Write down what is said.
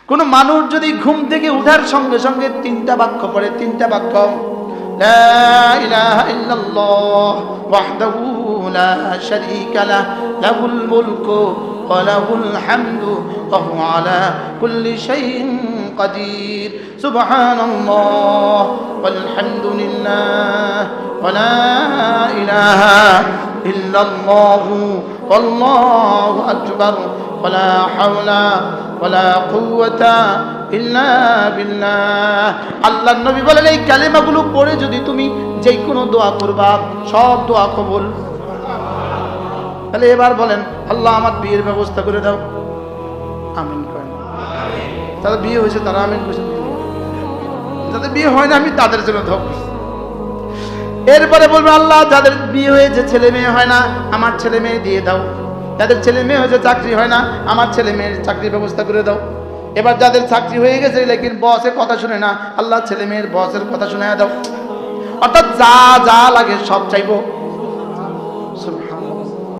কোন মানুষ যদি ঘুম থেকে উঠার সঙ্গে সঙ্গে তিনটা বাক্য পড়ে, তিনটা বাক্য, লা ইলাহা ইল্লাল্লাহ ওয়াহদাহু লা শারীকা লাহ লাহুল মুলকু ওয়া লাহুল হামদু ওয়া হুয়া আলা কুল্লি শাইইন কাদির, সুবহানাল্লাহ ওয়াল হামদুলিল্লাহ ওয়া লা ইলাহা ইল্লাল্লাহু ওয়াল্লাহু আকবার ওয়া লা হাওলা ওয়া লা কুওয়াতা ইল্লা বিল্লাহ। আল্লাহর নবী বলেন এই কালেমাগুলো পড়ে যদি তুমি যে কোনো দোয়া করবা সব দোয়া কবুল। তাহলে এবার বলেন, আল্লাহ আমার বিয়ের ব্যবস্থা করে দাও, আমিন করেন। তাদের বিয়ে হয়েছে তারা আমিন করেছেন, যাদের বিয়ে হয় না আমি তাদের জন্য দোয়া করছি। এরপরে বলবে, আল্লাহ যাদের বিয়ে হয়েছে ছেলে মেয়ে হয় না আমার ছেলে মেয়ে দিয়ে দাও, যাদের ছেলে মেয়ে হয়েছে চাকরি হয় না আমার ছেলে মেয়ের চাকরির ব্যবস্থা করে দাও। এবার যাদের চাকরি হয়ে গেছে লেকিন বসের কথা শুনে না, আল্লাহ ছেলে মেয়ের বসের কথা শুনে দাও। অর্থাৎ যা যা লাগে সব চাইবো।